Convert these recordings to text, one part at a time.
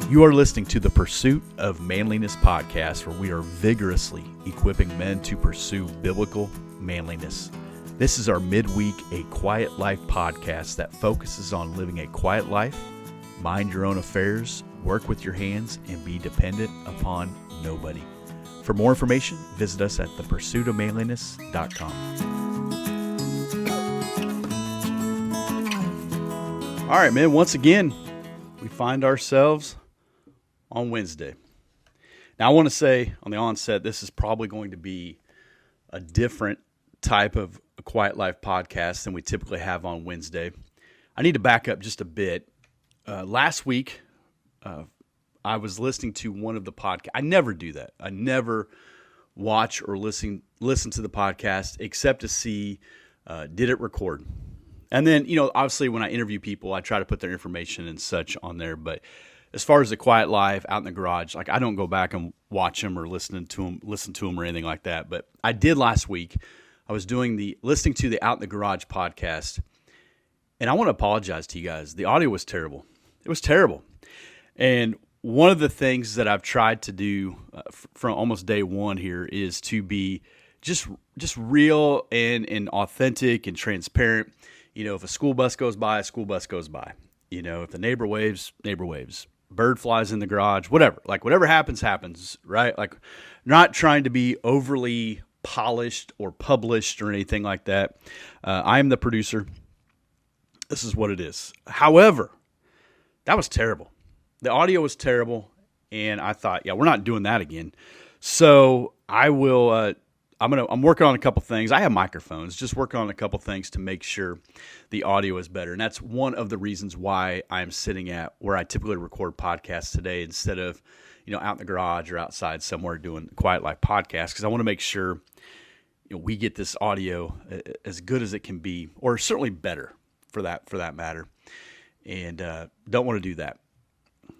You are listening to the Pursuit of Manliness podcast, where we are vigorously equipping men to pursue biblical manliness. This is our midweek A Quiet Life podcast that focuses on living a quiet life, mind your own affairs, work with your hands, and be dependent upon nobody. For more information, visit us at thepursuitofmanliness.com. All right, man, once again, we find ourselves on Wednesday. Now, I want to say on the onset, this is probably going to be a different type of a Quiet Life podcast than we typically have on Wednesday. I need to back up just a bit. Last week, I was listening to one of the podcasts. I never do that. I never watch or listen to the podcast except to see, did it record? And then, obviously when I interview people, I try to put their information and such on there. But as far as the Quiet Life out in the garage, like I don't go back and watch them or listen to them or anything like that. But I did last week. I was listening to the Out in the Garage podcast, and I want to apologize to you guys. The audio was terrible. It was terrible. And one of the things that I've tried to do from almost day one here is to be just real and authentic and transparent. If a school bus goes by, a school bus goes by. If the neighbor waves, neighbor waves. Bird flies in the garage, whatever. Like whatever happens, right? Like not trying to be overly polished or published or anything like that. I am the producer. This is what it is. However, that was terrible. The audio was terrible, and I thought, we're not doing that again. So I will. I'm working on a couple things. I have microphones. Just working on a couple things to make sure the audio is better, and that's one of the reasons why I'm sitting at where I typically record podcasts today instead of out in the garage or outside somewhere doing Quiet Life podcast, because I want to make sure we get this audio as good as it can be, or certainly better for that matter. And don't want to do that.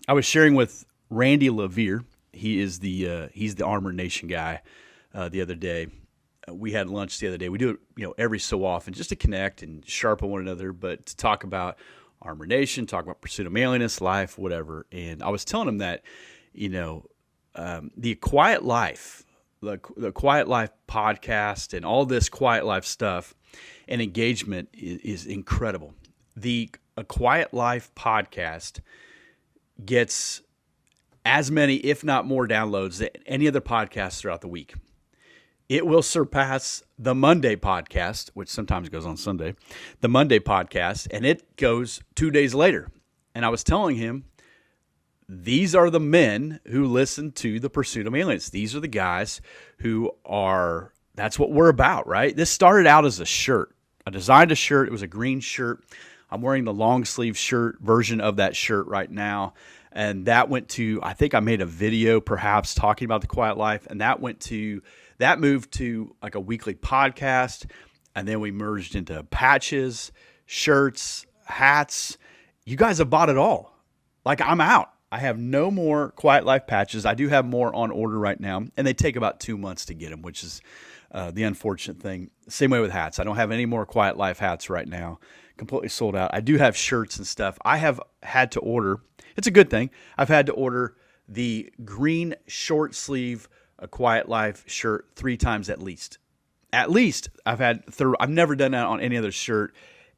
I was sharing with Randy Levere. He's the Armor Nation guy. The other day, we had lunch the other day. We do it, every so often, just to connect and sharpen one another, but to talk about Armor Nation, talk about Pursuit of Manliness, life, whatever. And I was telling him that, the Quiet Life, the Quiet Life podcast, and all this Quiet Life stuff and engagement is incredible. A Quiet Life podcast gets as many, if not more, downloads than any other podcast throughout the week. It will surpass the Monday podcast, which sometimes goes on Sunday, the Monday podcast, and it goes 2 days later. And I was telling him, these are the men who listen to the Pursuit of Manliness. These are the guys that's what we're about, right? This started out as a shirt. I designed a shirt. It was a green shirt. I'm wearing the long sleeve shirt version of that shirt right now. And that went to, I think I made a video perhaps talking about the Quiet Life, and that moved to like a weekly podcast, and then we merged into patches, shirts, hats. You guys have bought it all. Like I'm out. I have no more Quiet Life patches. I do have more on order right now, and they take about 2 months to get them, which is the unfortunate thing. Same way with hats. I don't have any more Quiet Life hats right now. Completely sold out. I do have shirts and stuff. I have had to order. It's a good thing. I've had to order the green short sleeve a Quiet Life shirt 3 times at least. At least I've never done that on any other shirt,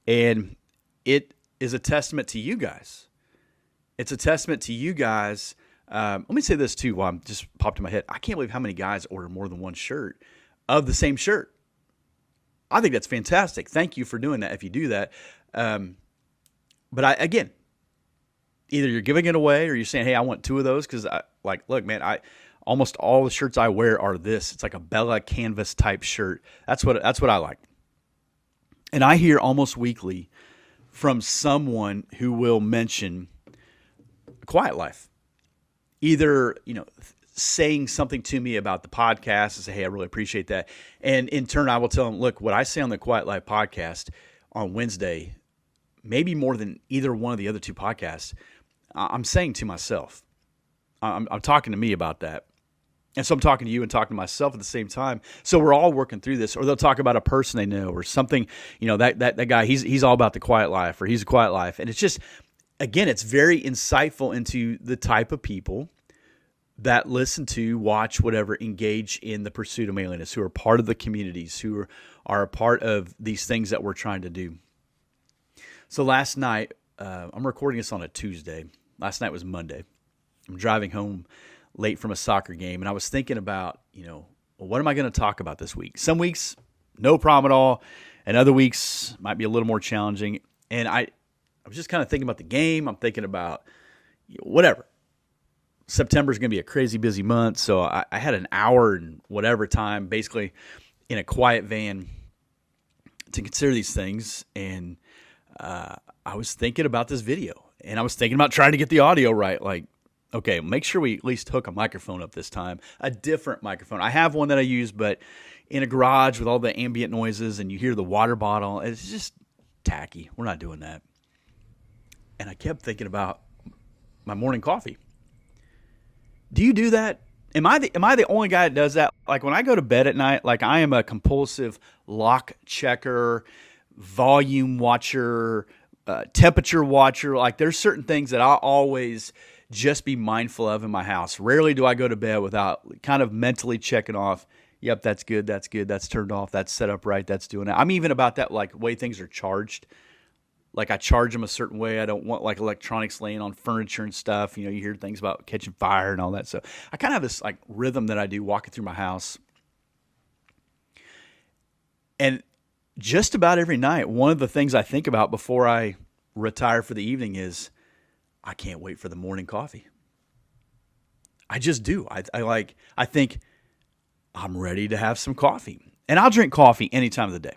and it is a testament to you guys. It's a testament to you guys. Let me say this too while I'm just popped in my head. I can't believe how many guys order more than one shirt of the same shirt. I think that's fantastic. Thank you for doing that if you do that. But again, either you're giving it away or you're saying, hey, I want 2 of those, because look, man, almost all the shirts I wear are this. It's like a Bella canvas type shirt. That's what I like. And I hear almost weekly from someone who will mention Quiet Life. Either, saying something to me about the podcast and say, hey, I really appreciate that. And in turn, I will tell them, look, what I say on the Quiet Life podcast on Wednesday, maybe more than either one of the other 2 podcasts, I'm saying to myself. I'm talking to me about that. And so I'm talking to you and talking to myself at the same time. So we're all working through this. Or they'll talk about a person they know or something, that guy, he's all about the quiet life, or he's a quiet life. And it's just, again, it's very insightful into the type of people that listen to, watch, whatever, engage in the pursuit of manliness, who are part of the communities, who are a part of these things that we're trying to do. So last night, I'm recording this on a Tuesday. Last night was Monday. I'm driving home late from a soccer game, and I was thinking about, well, what am I going to talk about this week? Some weeks, no problem at all, and other weeks might be a little more challenging. And I was just kind of thinking about the game. I'm thinking about whatever. September is going to be a crazy busy month, so I had an hour and whatever time basically in a quiet van to consider these things, and I was thinking about this video, and I was thinking about trying to get the audio right. Like, okay, make sure we at least hook a microphone up this time, a different microphone. I have one that I use, but in a garage with all the ambient noises, and you hear the water bottle, it's just tacky. We're not doing that. And I kept thinking about my morning coffee. Do you do that? Am I the only guy that does that? Like when I go to bed at night, like I am a compulsive lock checker, volume watcher, temperature watcher. Like there's certain things that I'll always just be mindful of in my house. Rarely do I go to bed without kind of mentally checking off, yep, that's good, that's turned off, that's set up right, that's doing it. I'm even about that, like way things are charged. Like I charge them a certain way. I don't want like electronics laying on furniture and stuff. You hear things about catching fire and all that. So I kind of have this like rhythm that I do walking through my house. And just about every night, one of the things I think about before I retire for the evening is I can't wait for the morning coffee. I just do. I think I'm ready to have some coffee. And I'll drink coffee any time of the day.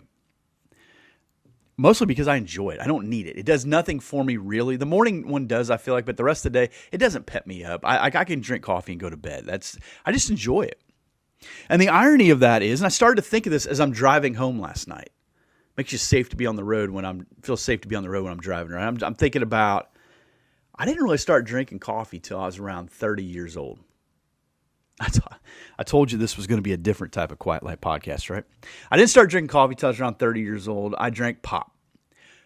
Mostly because I enjoy it. I don't need it. It does nothing for me, really. The morning one does, I feel like, but the rest of the day, it doesn't pep me up. I can drink coffee and go to bed. I just enjoy it. And the irony of that is, and I started to think of this as I'm driving home last night. Makes you safe to be on the road feel safe to be on the road when I'm driving around. I'm thinking about, I didn't really start drinking coffee till I was around 30 years old. I told you this was going to be a different type of Quiet Light podcast, right? I didn't start drinking coffee till I was around 30 years old. I drank pop.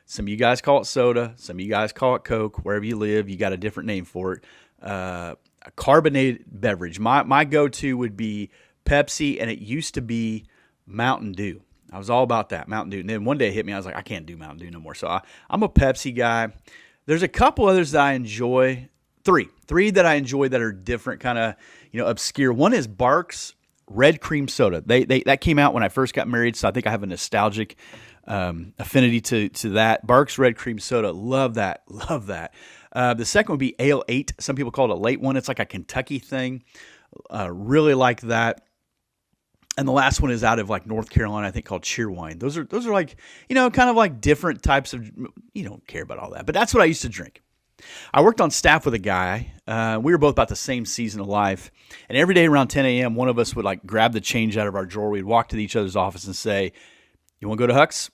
Some of you guys call it soda. Some of you guys call it Coke. Wherever you live, you got a different name for it. A carbonated beverage. My go-to would be Pepsi, and it used to be Mountain Dew. I was all about that, Mountain Dew. And then one day it hit me. I was like, I can't do Mountain Dew no more. So I'm a Pepsi guy. There's a couple others that I enjoy. Three that I enjoy that are different, kind of obscure. One is Barq's Red Cream Soda. That came out when I first got married, so I think I have a nostalgic affinity to that. Barq's Red Cream Soda, love that. The second would be Ale 8. Some people call it a late one. It's like a Kentucky thing. Really like that. And the last one is out of like North Carolina, I think, called Cheerwine. Those are like, kind of like different types of, you don't care about all that. But that's what I used to drink. I worked on staff with a guy. We were both about the same season of life. And every day around 10 a.m., one of us would like grab the change out of our drawer. We'd walk to each other's office and say, you want to go to Huck's?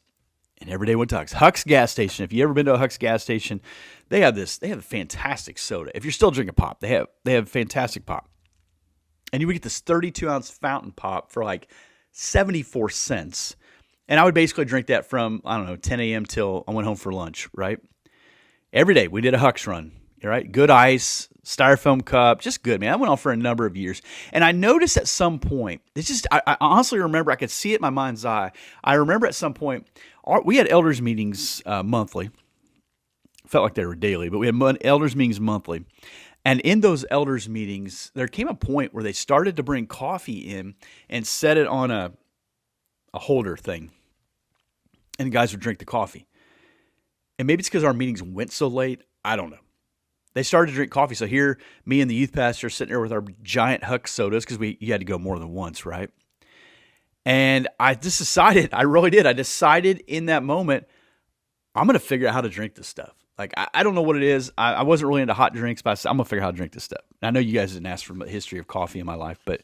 And every day went to Huck's. Huck's gas station. If you ever been to a Huck's gas station, they have a fantastic soda. If you're still drinking pop, they have fantastic pop. And you would get this 32-ounce fountain pop for like 74 cents. And I would basically drink that from, 10 a.m. till I went home for lunch, right? Every day we did a Huck's run, right? Good ice, styrofoam cup, just good, man. I went on for a number of years. And I noticed at some point, I honestly remember, I could see it in my mind's eye. I remember at some point, we had elders meetings monthly. Felt like they were daily, but we had elders meetings monthly. And in those elders meetings, there came a point where they started to bring coffee in and set it on a holder thing. And the guys would drink the coffee. And maybe it's because our meetings went so late. I don't know. They started to drink coffee. So here, me and the youth pastor sitting there with our giant Huck sodas, because you had to go more than once, right? And I just decided, I really did. I decided in that moment, I'm going to figure out how to drink this stuff. Like, I don't know what it is. I wasn't really into hot drinks, but I said, I'm going to figure out how to drink this stuff. And I know you guys didn't ask for a history of coffee in my life, but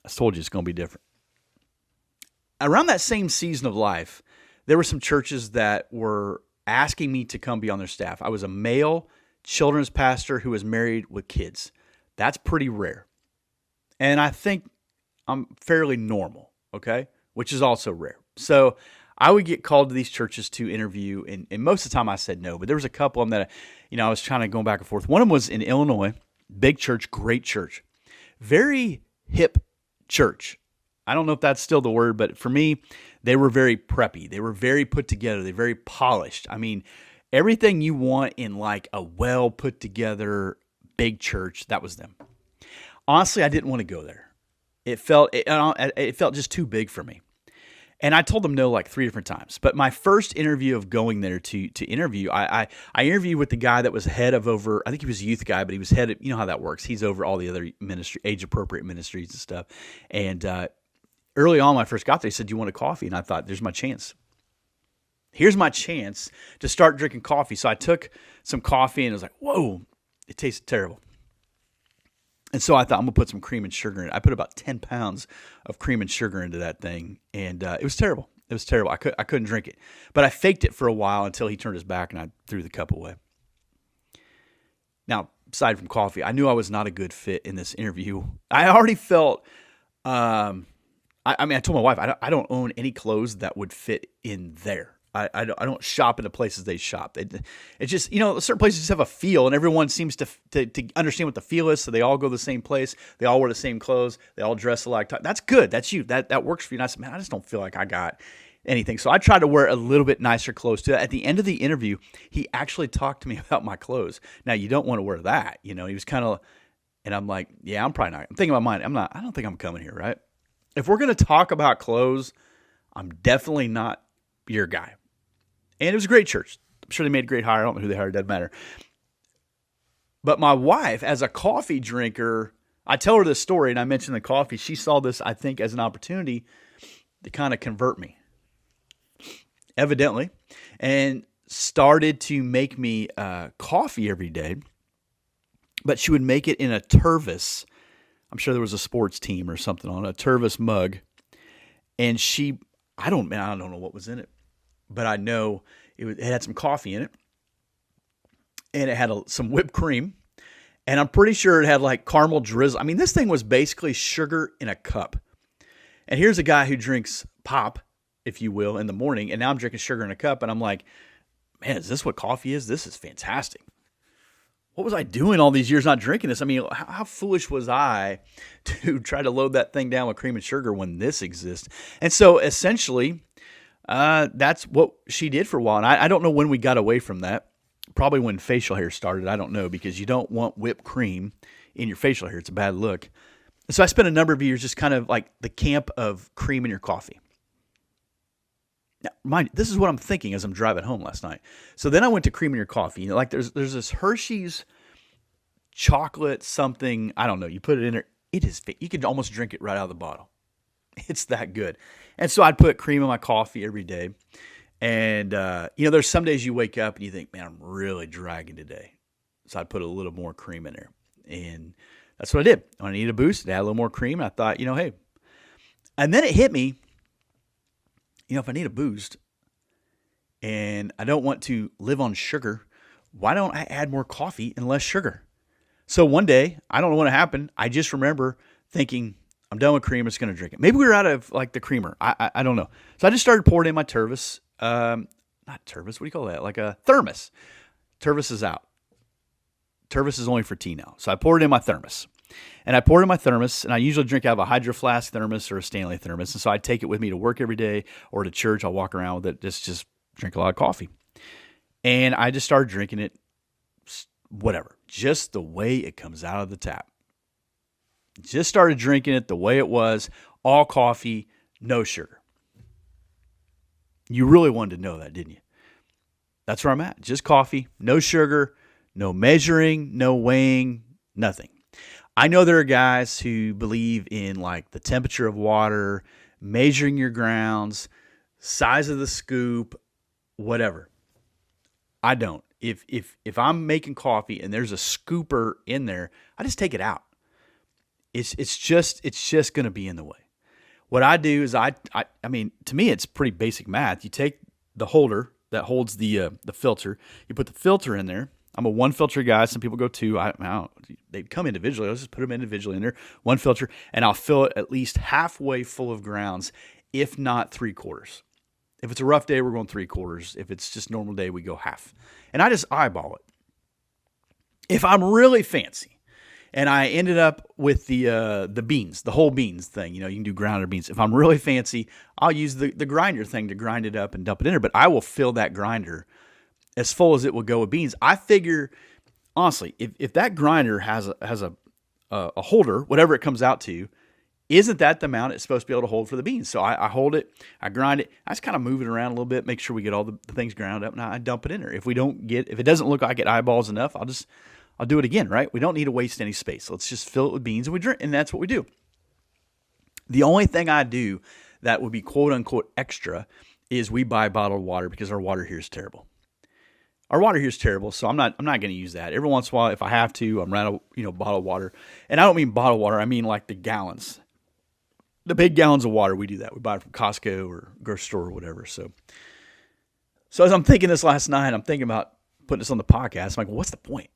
I told you it's going to be different. Around that same season of life, there were some churches that were asking me to come be on their staff. I was a male children's pastor who was married with kids. That's pretty rare. And I think I'm fairly normal, okay? Which is also rare. So I would get called to these churches to interview, and most of the time I said no. But there was a couple of them that, I was trying to go back and forth. One of them was in Illinois, big church, great church, very hip church. I don't know if that's still the word, but for me, they were very preppy. They were very put together. They're very polished. I mean, everything you want in like a well put together big church, that was them. Honestly, I didn't want to go there. It felt just too big for me. And I told them no like 3 different times. But my first interview of going there to interview, I interviewed with the guy that was head of I think he was a youth guy, but he was head of, you know how that works. He's over all the other ministry, age-appropriate ministries and stuff. And early on when I first got there, he said, "Do you want a coffee?" And I thought, there's my chance. Here's my chance to start drinking coffee. So I took some coffee and I was like, whoa, it tasted terrible. And so I thought, I'm going to put some cream and sugar in it. I put about 10 pounds of cream and sugar into that thing, and it was terrible. It was terrible. I couldn't drink it. But I faked it for a while until he turned his back and I threw the cup away. Now, aside from coffee, I knew I was not a good fit in this interview. I already felt, I told my wife, I don't own any clothes that would fit in there. I don't shop in the places they shop. It's just, certain places just have a feel, and everyone seems to understand what the feel is, so they all go to the same place. They all wear the same clothes. They all dress alike. That's good. That's you. That works for you. And I said, man, I just don't feel like I got anything. So I tried to wear a little bit nicer clothes too. At the end of the interview, he actually talked to me about my clothes. Now, you don't want to wear that. He was kind of, and I'm like, yeah, I'm probably not. I'm thinking in my mind, I don't think I'm coming here, right? If we're going to talk about clothes, I'm definitely not your guy. And it was a great church. I'm sure they made a great hire. I don't know who they hired. Doesn't matter. But my wife, as a coffee drinker, I tell her this story, and I mentioned the coffee. She saw this, I think, as an opportunity to kind of convert me, evidently, and started to make me coffee every day. But she would make it in a Tervis. I'm sure there was a sports team or something on a Tervis mug. And I don't know what was in it. But I know it had some coffee in it, and it had some whipped cream, and I'm pretty sure it had like caramel drizzle. I mean, this thing was basically sugar in a cup. And here's a guy who drinks pop, if you will, in the morning, and now I'm drinking sugar in a cup, and I'm like, man, is this what coffee is? This is fantastic. What was I doing all these years not drinking this? I mean, how foolish was I to try to load that thing down with cream and sugar when this exists? And so essentially, that's what she did for a while. And I don't know when we got away from that. Probably when facial hair started. I don't know, because you don't want whipped cream in your facial hair. It's a bad look. So I spent a number of years just kind of like the camp of cream in your coffee. Now, mind you, this is what I'm thinking as I'm driving home last night. So then I went to cream in your coffee. Like there's this Hershey's chocolate something. I don't know. You put it in there. It is. You can almost drink it right out of the bottle. It's that good. And so I'd put cream in my coffee every day. And, there's some days you wake up and you think, man, I'm really dragging today. So I'd put a little more cream in there. And that's what I did. When I needed a boost, I'd add a little more cream. And I thought, hey. And then it hit me, if I need a boost and I don't want to live on sugar, why don't I add more coffee and less sugar? So one day, I don't know what happened. I just remember thinking, I'm done with cream. I'm just going to drink it. Maybe we were out of like the creamer. I don't know. So I just started pouring in my Tervis. Not Tervis. What do you call that? Like a thermos. Tervis is out. Tervis is only for tea now. So I poured it in my thermos. And I poured it in my thermos. And I usually drink out of a Hydro Flask thermos or a Stanley thermos. And so I take it with me to work every day or to church. I'll walk around with it. Just drink a lot of coffee. And I just started drinking it, whatever, just the way it comes out of the tap. Just started drinking it the way it was, all coffee, no sugar. You really wanted to know that, didn't you? That's where I'm at. Just coffee, no sugar, no measuring, no weighing, nothing. I know there are guys who believe in like the temperature of water, measuring your grounds, size of the scoop, whatever. I don't. If I'm making coffee and there's a scooper in there, I just take it out. It's just going to be in the way. What I do is I mean, to me, it's pretty basic math. You take the holder that holds the filter, you put the filter in there. I'm a one filter guy. Some people go two. I don't, they come individually. I'll just put them individually in there, one filter, and I'll fill it at least halfway full of grounds, if not 3/4. If it's a rough day, we're going 3/4. If it's just normal day, we go half. And I just eyeball it. If I'm really fancy, and I ended up with the beans, the whole beans thing, you can do grounded beans. If I'm really fancy, I'll use the grinder thing to grind it up and dump it in there. But I will fill that grinder as full as it will go with beans. I figure, honestly, if that grinder has a holder, whatever it comes out to, isn't that the amount it's supposed to be able to hold for the beans? So I hold it, I grind it, I just kind of move it around a little bit, make sure we get all the things ground up, and I dump it in there. If it doesn't look like it eyeballs enough, I'll do it again, right? We don't need to waste any space. Let's just fill it with beans and we drink, and that's what we do. The only thing I do that would be quote unquote extra is we buy bottled water because our water here is terrible. Our water here is terrible, so I'm not going to use that. Every once in a while, if I have to, I'm running bottled water. And I don't mean bottled water, I mean like the gallons. The big gallons of water, we do that. We buy it from Costco or grocery store or whatever. So as I'm thinking this last night, I'm thinking about putting this on the podcast. I'm like, well, what's the point?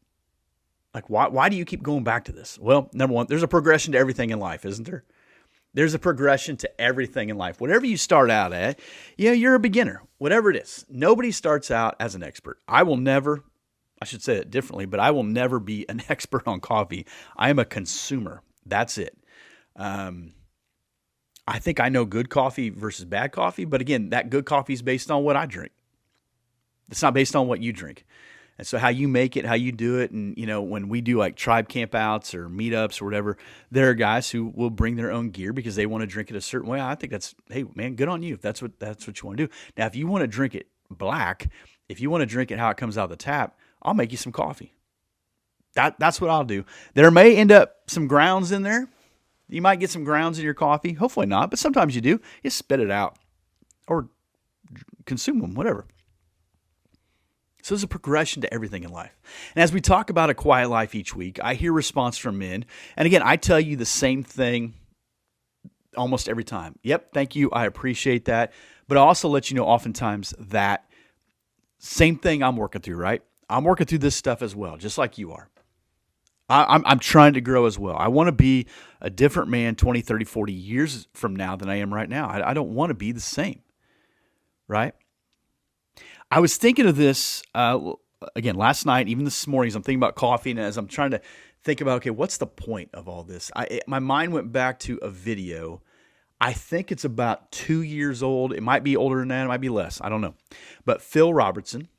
Like, why do you keep going back to this? Well, number one, there's a progression to everything in life, isn't there? There's a progression to everything in life. Whatever you start out at, you're a beginner, whatever it is. Nobody starts out as an expert. I should say it differently, but I will never be an expert on coffee. I am a consumer. That's it. I think I know good coffee versus bad coffee, but again, that good coffee is based on what I drink. It's not based on what you drink. And so how you make it, how you do it, and when we do like tribe campouts or meetups or whatever, there are guys who will bring their own gear because they want to drink it a certain way. I think hey man, good on you if that's what you want to do. Now, if you want to drink it black, if you want to drink it how it comes out of the tap, I'll make you some coffee. That's what I'll do. There may end up some grounds in there. You might get some grounds in your coffee. Hopefully not, but sometimes you do. You spit it out or consume them, whatever. So there's a progression to everything in life. And as we talk about a quiet life each week, I hear response from men. And again, I tell you the same thing almost every time. Yep, thank you. I appreciate that. But I also let you know oftentimes that same thing I'm working through, right? I'm working through this stuff as well, just like you are. I'm trying to grow as well. I want to be a different man 20, 30, 40 years from now than I am right now. I don't want to be the same, right? I was thinking of this, again, last night, even this morning, as I'm thinking about coffee, and as I'm trying to think about, okay, what's the point of all this? My mind went back to a video. I think it's about 2 years old. It might be older than that. It might be less. I don't know. But Phil Robertson,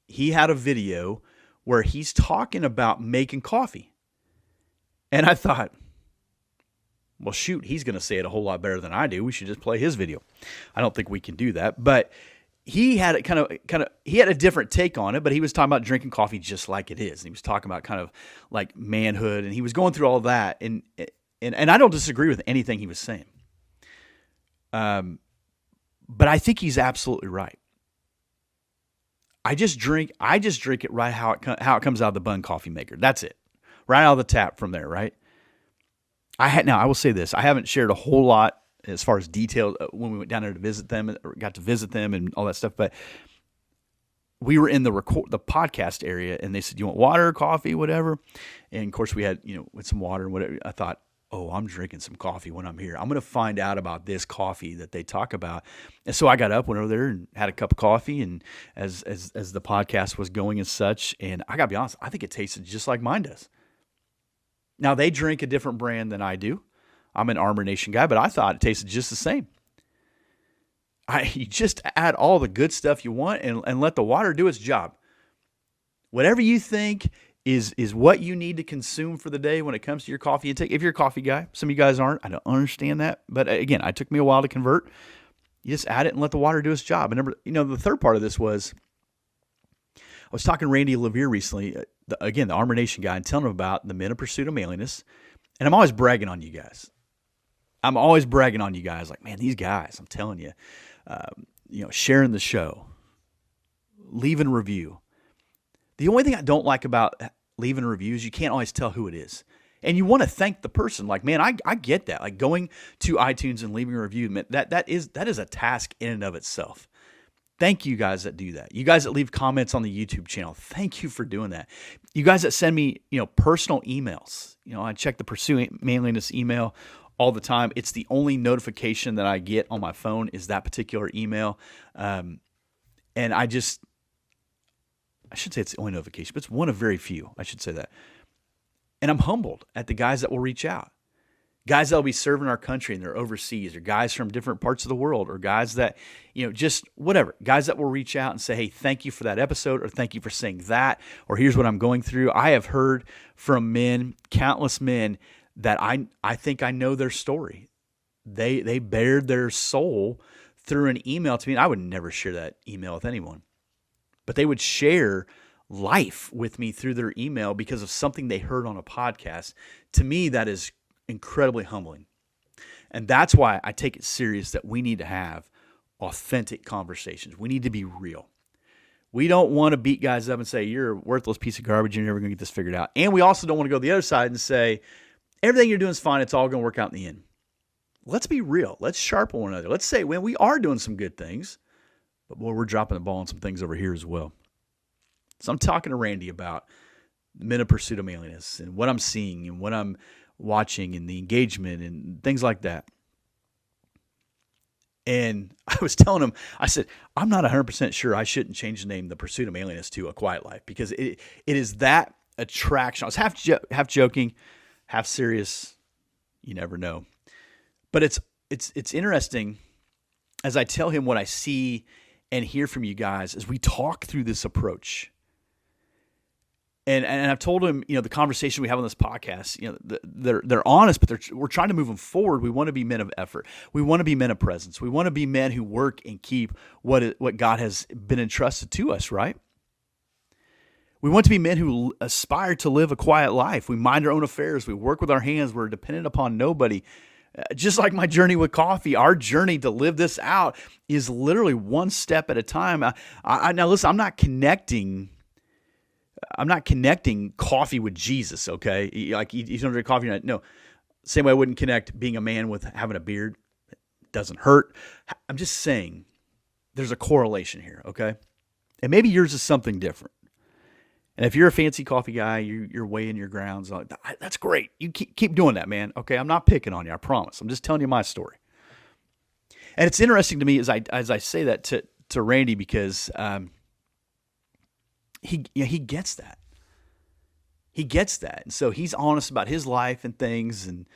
he had a video where he's talking about making coffee. And I thought, well, shoot, he's going to say it a whole lot better than I do. We should just play his video. I don't think we can do that. But he had it he had a different take on it, but he was talking about drinking coffee just like it is. And he was talking about kind of like manhood, and he was going through all of that. And I don't disagree with anything he was saying. But I think he's absolutely right. I just drink it right how it comes out of the Bun coffee maker. That's it. Right out of the tap from there, right? Now I will say this. I haven't shared a whole lot as far as detail when we went down there to visit them, or got to visit them and all that stuff, but we were in the podcast area, and they said, "You want water, coffee, whatever?" And of course we had, with some water and whatever. I thought, oh, I'm drinking some coffee when I'm here. I'm going to find out about this coffee that they talk about. And so I got up, went over there and had a cup of coffee, and as the podcast was going and such, and I got to be honest, I think it tasted just like mine does. Now, they drink a different brand than I do. I'm an Armor Nation guy, but I thought it tasted just the same. You just add all the good stuff you want and let the water do its job. Whatever you think is what you need to consume for the day when it comes to your coffee intake. If you're a coffee guy, some of you guys aren't. I don't understand that. But again, it took me a while to convert. You just add it and let the water do its job. And the third part of this was, I was talking to Randy Levere recently, the Armor Nation guy, and telling him about the Men of Pursuit of Manliness. And I'm always bragging on you guys. Like, man, these guys, I'm telling you, sharing the show, leaving a review. The only thing I don't like about leaving reviews, you can't always tell who it is. And you want to thank the person. Like, man, I get that. Like, going to iTunes and leaving a review, that is a task in and of itself. Thank you guys that do that. You guys that leave comments on the YouTube channel, thank you for doing that. You guys that send me, personal emails. I check the Pursuit Manliness email all the time. It's the only notification that I get on my phone is that particular email. And I should say it's the only notification, but it's one of very few. I should say that. And I'm humbled at the guys that will reach out. Guys that will be serving our country and they're overseas, or guys from different parts of the world, or guys that, just whatever. Guys that will reach out and say, hey, thank you for that episode, or thank you for saying that, or here's what I'm going through. I have heard from men, countless men, that I think I know their story. They bared their soul through an email to me. And I would never share that email with anyone. But they would share life with me through their email because of something they heard on a podcast. To me, that is incredibly humbling. And that's why I take it serious that we need to have authentic conversations. We need to be real. We don't want to beat guys up and say, you're a worthless piece of garbage, you're never going to get this figured out. And we also don't want to go to the other side and say, everything you're doing is fine, it's all going to work out in the end. Let's be real. Let's sharpen one another. Let's say, when we are doing some good things, but boy, we're dropping the ball on some things over here as well. So I'm talking to Randy about Men of Pursuit of Manliness and what I'm seeing and what I'm watching and the engagement and things like that. And I was telling him, I said, I'm not 100% sure I shouldn't change the name The Pursuit of Manliness to A Quiet Life, because it is that attraction. I was half joking, half serious. You never know. But it's interesting as I tell him what I see and hear from you guys as we talk through this approach. And I've told him, the conversation we have on this podcast, they're honest, but we're trying to move them forward. We want to be men of effort. We want to be men of presence. We want to be men who work and keep what God has been entrusted to us, right? We want to be men who aspire to live a quiet life. We mind our own affairs. We work with our hands. We're dependent upon nobody. Just like my journey with coffee, our journey to live this out is literally one step at a time. Now listen, I'm not connecting coffee with Jesus, okay? Like, you don't drink coffee. No. Same way I wouldn't connect being a man with having a beard. It doesn't hurt. I'm just saying there's a correlation here, okay? And maybe yours is something different. And if you're a fancy coffee guy, you're weighing your grounds. That's great. You keep doing that, man. Okay, I'm not picking on you, I promise. I'm just telling you my story. And it's interesting to me as I say that to Randy, because he gets that. He gets that. And so he's honest about his life and things. And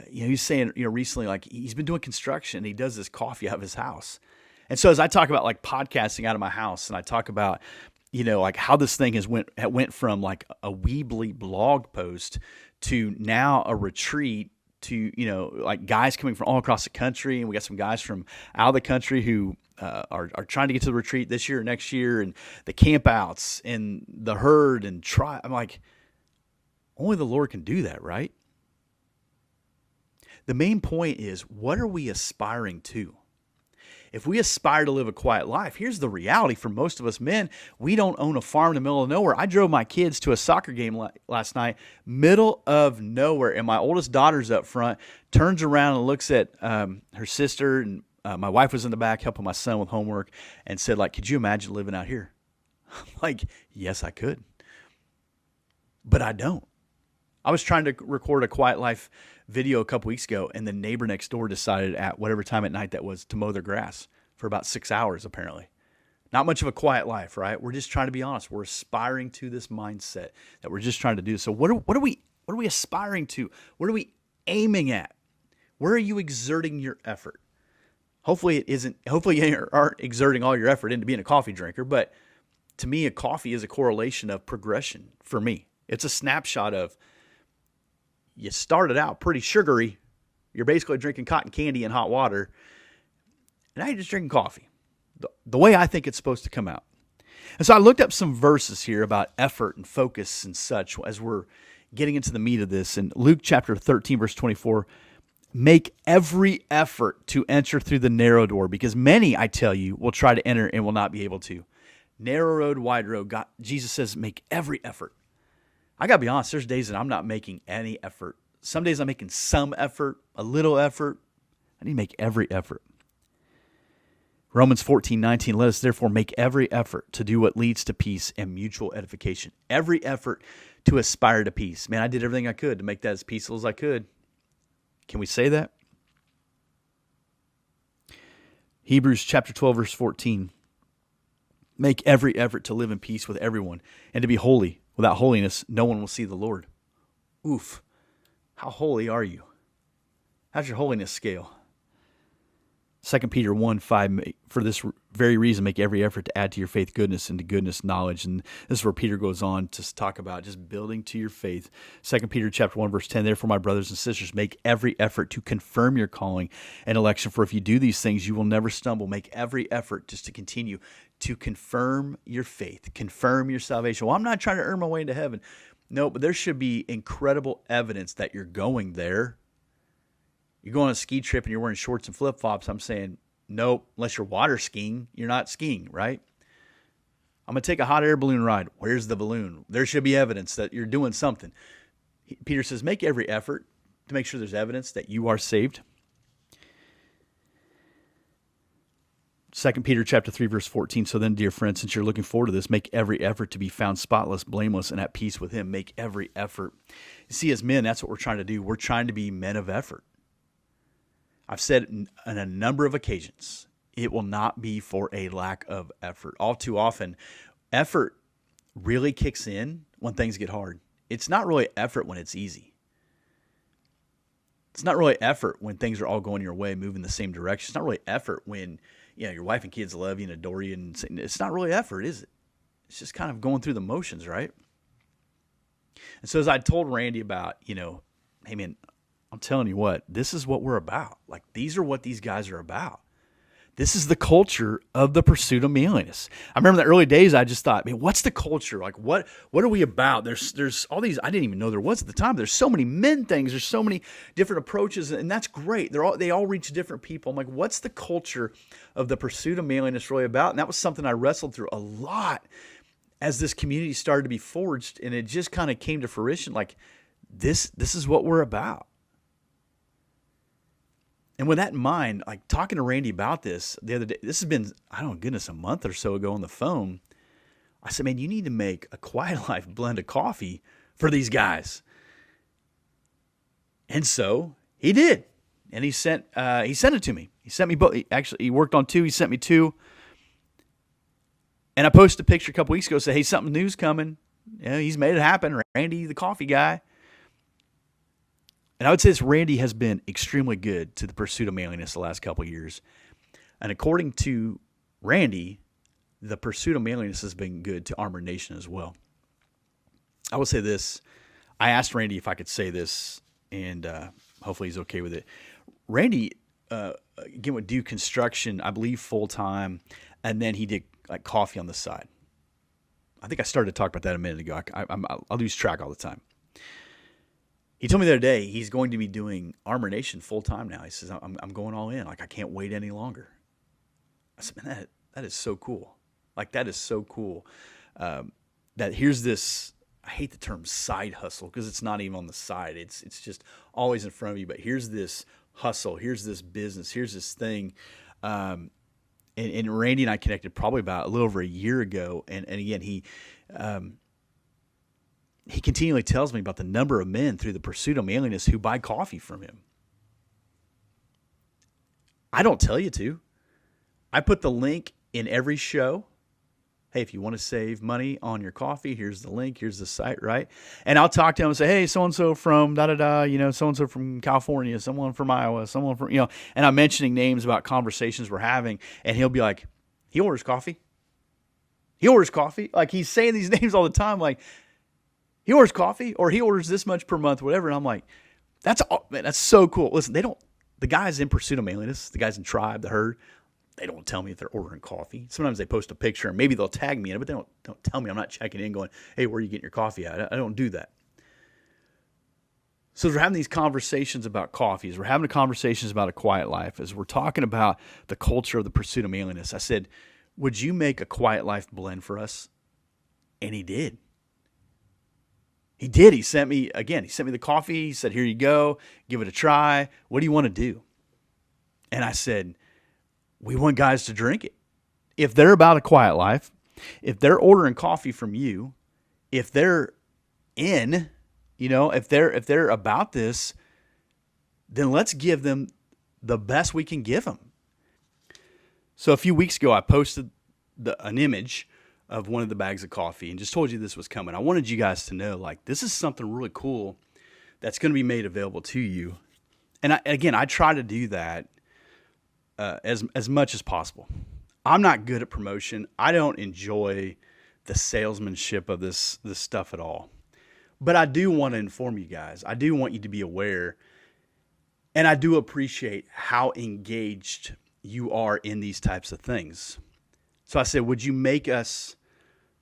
he's saying, recently, like, he's been doing construction. And he does this coffee out of his house. And so as I talk about, like, podcasting out of my house, and I talk about, like, how this thing went from, like, a Weebly blog post to now a retreat, to, like, guys coming from all across the country. And we got some guys from out of the country who are trying to get to the retreat this year or next year, and the campouts and the herd and try. I'm like, only the Lord can do that, right? The main point is, what are we aspiring to? If we aspire to live a quiet life, here's the reality for most of us men. We don't own a farm in the middle of nowhere. I drove my kids to a soccer game last night, middle of nowhere, and my oldest daughter's up front, turns around and looks at her sister, and my wife was in the back helping my son with homework, and said, like, could you imagine living out here? I'm like, yes, I could. But I don't. I was trying to record a quiet life video a couple weeks ago, and the neighbor next door decided at whatever time at night that was to mow their grass for about 6 hours, apparently. Not much of a quiet life, right? We're just trying to be honest. We're aspiring to this mindset that we're just trying to do. So what are we aspiring to? What are we aiming at? Where are you exerting your effort? Hopefully you aren't exerting all your effort into being a coffee drinker, but to me, a coffee is a correlation of progression for me. It's a snapshot of, you started out pretty sugary. You're basically drinking cotton candy and hot water. And now you're just drinking coffee. The way I think it's supposed to come out. And so I looked up some verses here about effort and focus and such as we're getting into the meat of this. In Luke chapter 13, verse 24, make every effort to enter through the narrow door, because many, I tell you, will try to enter and will not be able to. Narrow road, wide road. Jesus says, make every effort. I got to be honest, there's days that I'm not making any effort. Some days I'm making some effort, a little effort. I need to make every effort. Romans 14:19, let us therefore make every effort to do what leads to peace and mutual edification. Every effort to aspire to peace. Man, I did everything I could to make that as peaceful as I could. Can we say that? Hebrews chapter 12, verse 14. Make every effort to live in peace with everyone and to be holy. Without holiness, no one will see the Lord. Oof. How holy are you? How's your holiness scale? 2 Peter 1:5, for this very reason, make every effort to add to your faith goodness, and to goodness knowledge. And this is where Peter goes on to talk about just building to your faith. 2 Peter chapter 1, verse 10, therefore, my brothers and sisters, make every effort to confirm your calling and election. For if you do these things, you will never stumble. Make every effort just to continue to confirm your faith, confirm your salvation. Well, I'm not trying to earn my way into heaven. No, but there should be incredible evidence that you're going there. You go on a ski trip and you're wearing shorts and flip-flops. I'm saying, nope, unless you're water skiing, you're not skiing, right? I'm going to take a hot air balloon ride. Where's the balloon? There should be evidence that you're doing something. Peter says, make every effort to make sure there's evidence that you are saved. 2 Peter chapter 3, verse 14, so then, dear friends, since you're looking forward to this, make every effort to be found spotless, blameless, and at peace with him. Make every effort. You see, as men, that's what we're trying to do. We're trying to be men of effort. I've said on a number of occasions, it will not be for a lack of effort. All too often, effort really kicks in when things get hard. It's not really effort when it's easy. It's not really effort when things are all going your way, moving the same direction. It's not really effort when your wife and kids love you and adore you. And it's not really effort, is it? It's just kind of going through the motions, right? And so as I told Randy about, hey, man, I'm telling you what, this is what we're about. Like, these are what these guys are about. This is the culture of the pursuit of manliness. I remember in the early days, I just thought, man, what's the culture? Like, what are we about? There's all these, I didn't even know there was at the time. There's so many men things. There's so many different approaches, and that's great. They all reach different people. I'm like, what's the culture of the pursuit of manliness really about? And that was something I wrestled through a lot as this community started to be forged, and it just kind of came to fruition. Like, this is what we're about. And with that in mind, like talking to Randy about this the other day, this has been, a month or so ago on the phone. I said, man, you need to make a Quiet Life blend of coffee for these guys. And so he did. And he sent it to me. He sent me both. He worked on 2. He sent me 2. And I posted a picture a couple weeks ago, said, hey, something new's coming. He's made it happen. Randy, the coffee guy. And I would say this, Randy has been extremely good to the pursuit of manliness the last couple of years. And according to Randy, the pursuit of manliness has been good to Armored Nation as well. I will say this. I asked Randy if I could say this, and hopefully he's okay with it. Randy, again, would do construction, I believe, full-time, and then he did like coffee on the side. I think I started to talk about that a minute ago. I lose track all the time. He told me the other day he's going to be doing Armor Nation full time now. He says, I'm going all in. Like, I can't wait any longer. I said, man, that is so cool. Like, that is so cool. That here's this, I hate the term side hustle because it's not even on the side. It's just always in front of you. But here's this hustle. Here's this business. Here's this thing. And Randy and I connected probably about a little over a year ago. And again, he continually tells me about the number of men through the pursuit of manliness who buy coffee from him. I don't tell you to. I put the link in every show. Hey, if you want to save money on your coffee, here's the link, here's the site, right? And I'll talk to him and say, hey, so-and-so from da-da-da, so-and-so from California, someone from Iowa, someone from, and I'm mentioning names about conversations we're having, and he'll be like, he orders coffee. He orders coffee. Like, he's saying these names all the time, like, he orders coffee, or he orders this much per month, whatever. And I'm like, that's so cool. Listen, the guys in Pursuit of Manliness, the guys in Tribe, the Herd, they don't tell me if they're ordering coffee. Sometimes they post a picture, and maybe they'll tag me in it, but they don't tell me. I'm not checking in going, hey, where are you getting your coffee at? I don't do that. So as we're having these conversations about coffee, as we're having conversations about a quiet life, as we're talking about the culture of the Pursuit of Manliness, I said, would you make a Quiet Life blend for us? And he did. He did. He sent me the coffee. He said, here you go. Give it a try. What do you want to do? And I said, we want guys to drink it. If they're about a quiet life, if they're ordering coffee from you, if they're if they're about this, then let's give them the best we can give them. So a few weeks ago, I posted an image of one of the bags of coffee and just told you this was coming. I wanted you guys to know, like, this is something really cool that's going to be made available to you. And I try to do that as much as possible. I'm not good at promotion. I don't enjoy the salesmanship of this stuff at all. But I do want to inform you guys. I do want you to be aware. And I do appreciate how engaged you are in these types of things. So I said, would you make us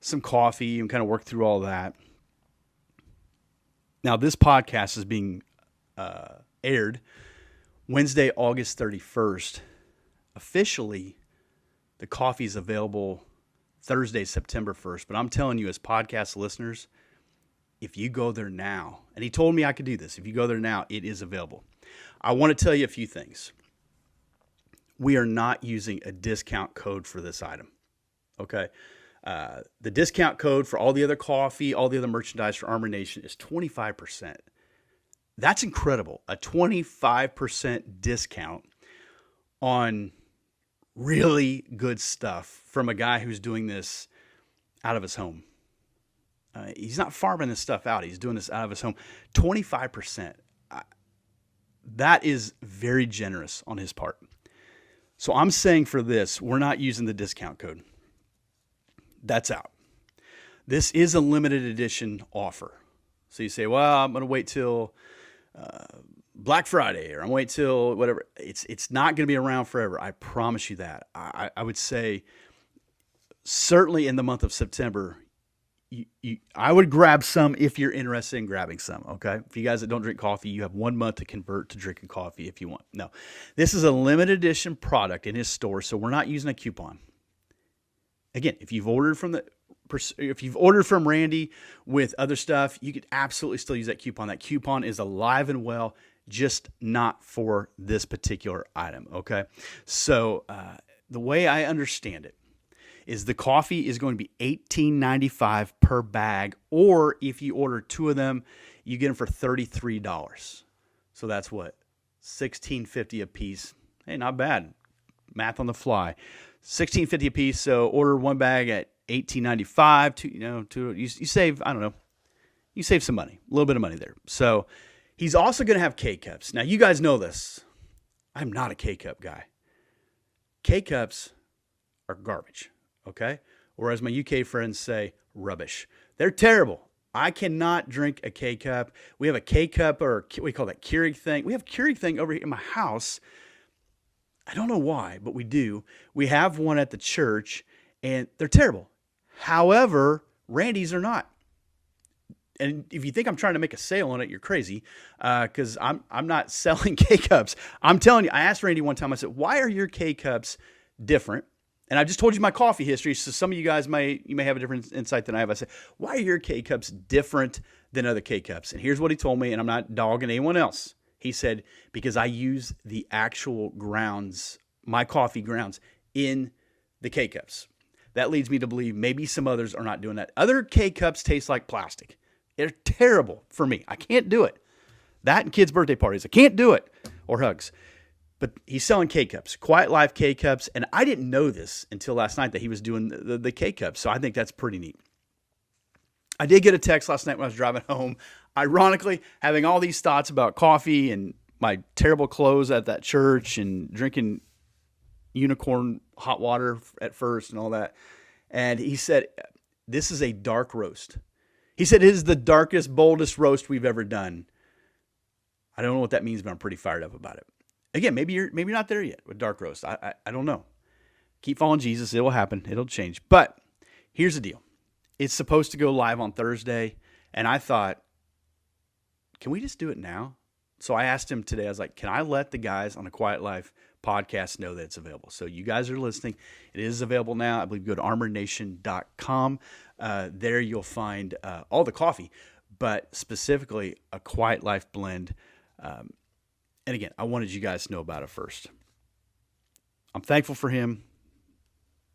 some coffee and kind of work through all that? Now, this podcast is being aired Wednesday, August 31st. Officially, the coffee is available Thursday, September 1st. But I'm telling you, as podcast listeners, if you go there now, and he told me I could do this, if you go there now, it is available. I want to tell you a few things. We are not using a discount code for this item, okay? The discount code for all the other coffee, all the other merchandise for Armor Nation is 25%. That's incredible. A 25% discount on really good stuff from a guy who's doing this out of his home. He's not farming this stuff out. He's doing this out of his home. 25%. That is very generous on his part. So I'm saying for this, we're not using the discount code. That's out. This is a limited edition offer. So you say, well, I'm going to wait till Black Friday, or I'm going to wait till whatever. It's not going to be around forever. I promise you that. I would say certainly in the month of September, I would grab some if you're interested in grabbing some, okay? For you guys that don't drink coffee, you have 1 month to convert to drinking coffee if you want. No, this is a limited edition product in his store, so we're not using a coupon. Again, if you've ordered from Randy with other stuff, you could absolutely still use that coupon. That coupon is alive and well, just not for this particular item, okay? So the way I understand it is the coffee is going to be $18.95 per bag, or if you order 2 of them, you get them for $33. So that's what? $16.50 a piece. Hey, not bad. Math on the fly. $16.50 a piece. So order 1 bag at $18.95. You save, I don't know, you save some money, a little bit of money there. So he's also going to have K-Cups. Now, you guys know this. I'm not a K-Cup guy. K-Cups are garbage. Okay? Or as my UK friends say, rubbish. They're terrible. I cannot drink a K-Cup. We have a K-Cup, or we call that Keurig thing. We have Keurig thing over here in my house. I don't know why, but we do. We have one at the church, and they're terrible. However, Randy's are not. And if you think I'm trying to make a sale on it, you're crazy, because I'm not selling K-Cups. I'm telling you, I asked Randy one time, I said, why are your K-Cups different? And I just told you my coffee history, so some of you guys may have a different insight than I have. I said, why are your K-Cups different than other K-Cups? And here's what he told me, and I'm not dogging anyone else. He said, because I use the actual grounds, my coffee grounds, in the K-Cups. That leads me to believe maybe some others are not doing that. Other K-Cups taste like plastic. They're terrible for me. I can't do it. That and kids' birthday parties, I can't do it. Or hugs. But he's selling K-Cups, Quiet Life K-Cups, and I didn't know this until last night that he was doing the K-Cups, so I think that's pretty neat. I did get a text last night when I was driving home, ironically, having all these thoughts about coffee and my terrible clothes at that church and drinking unicorn hot water at first and all that. And he said, this is a dark roast. He said, it is the darkest, boldest roast we've ever done. I don't know what that means, but I'm pretty fired up about it. Again, maybe you're not there yet with dark roast. I don't know. Keep following Jesus. It will happen. It'll change. But here's the deal. It's supposed to go live on Thursday, and I thought, can we just do it now? So I asked him today, I was like, can I let the guys on the Quiet Life podcast know that it's available? So you guys are listening. It is available now. I believe go to armornation.com. There you'll find all the coffee, but specifically a Quiet Life blend. And again, I wanted you guys to know about it first. I'm thankful for him.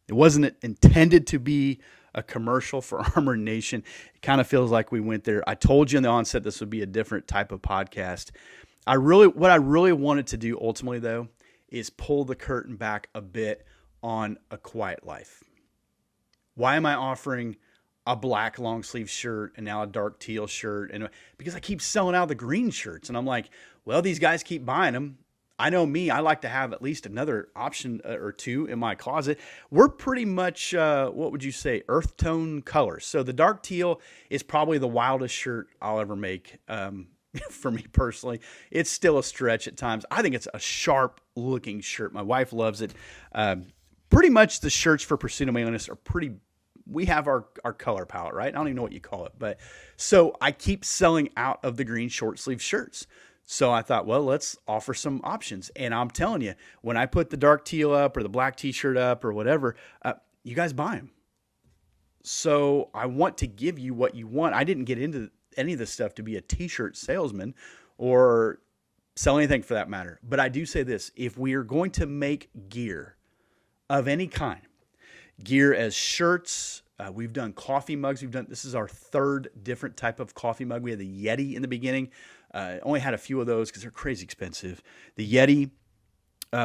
It wasn't intended to be a commercial for Armor Nation. It kind of feels like we went there. I told you in the onset this would be a different type of podcast. What I really wanted to do ultimately though is pull the curtain back a bit on a quiet life. Why am I offering a black long sleeve shirt and now a dark teal shirt? And because I keep selling out the green shirts, and I'm like, well, these guys keep buying them. I know me, I like to have at least another option or two in my closet. We're pretty much, what would you say, earth tone colors. So the dark teal is probably the wildest shirt I'll ever make. For me personally, it's still a stretch at times. I think it's a sharp looking shirt. My wife loves it. Pretty much the shirts for Pursuit of Manliness are pretty, we have our color palette, right? I don't even know what you call it. But so I keep selling out of the green short sleeve shirts. So I thought, well, let's offer some options. And I'm telling you, when I put the dark teal up or the black t-shirt up or whatever, you guys buy them. So I want to give you what you want. I didn't get into any of this stuff to be a t-shirt salesman or sell anything for that matter. But I do say this, if we are going to make gear of any kind, gear as shirts, we've done coffee mugs. This is our third different type of coffee mug. We had the Yeti in the beginning. Only had a few of those because they're crazy expensive. The Yeti,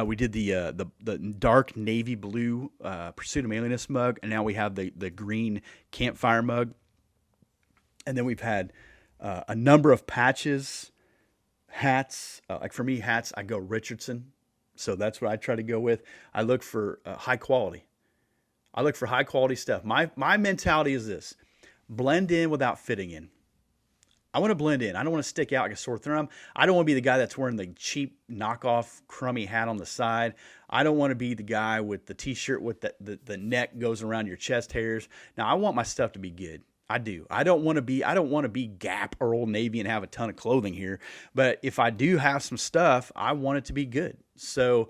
we did the dark navy blue Pursuit of Manliness mug, and now we have the green campfire mug. And then we've had a number of patches, hats. Like for me, hats, I go Richardson. So that's what I try to go with. I look for high quality. I look for high quality stuff. My mentality is this: blend in without fitting in. I want to blend in. I don't want to stick out like a sore thumb. I don't want to be the guy that's wearing the cheap knockoff crummy hat on the side. I don't want to be the guy with the t-shirt with the neck goes around your chest hairs. Now I want my stuff to be good. I do. I don't want to be Gap or Old Navy and have a ton of clothing here. But if I do have some stuff, I want it to be good. So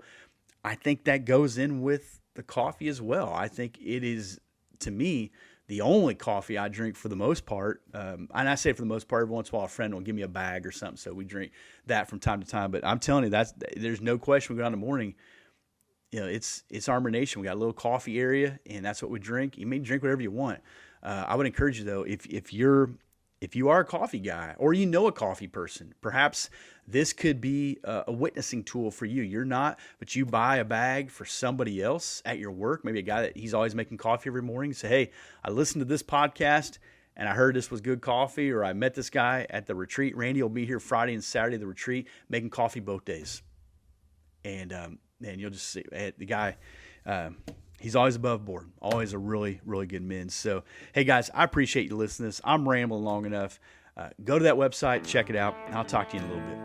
I think that goes in with the coffee as well. I think it is, to me, the only coffee I drink for the most part. And I say for the most part, every once in a while a friend will give me a bag or something, so we drink that from time to time. But I'm telling you, there's no question we go out in the morning, it's Armor Nation. We got a little coffee area, and that's what we drink. You may drink whatever you want. I would encourage you though, if you are a coffee guy or you know a coffee person, perhaps this could be a witnessing tool for you. You're not, but you buy a bag for somebody else at your work, maybe a guy that he's always making coffee every morning. Say, hey, I listened to this podcast and I heard this was good coffee, or I met this guy at the retreat. Randy will be here Friday and Saturday at the retreat making coffee both days. And you'll just see the guy, he's always above board, always a really, really good man. So, hey guys, I appreciate you listening to this. I'm rambling long enough. Go to that website, check it out, and I'll talk to you in a little bit.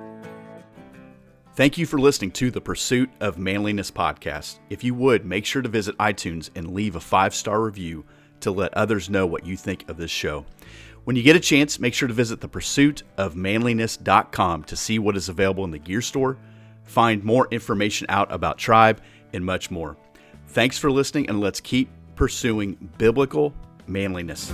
Thank you for listening to the Pursuit of Manliness podcast. If you would, make sure to visit iTunes and leave a 5-star review to let others know what you think of this show. When you get a chance, make sure to visit thepursuitofmanliness.com to see what is available in the gear store, find more information out about Tribe, and much more. Thanks for listening, and let's keep pursuing biblical manliness.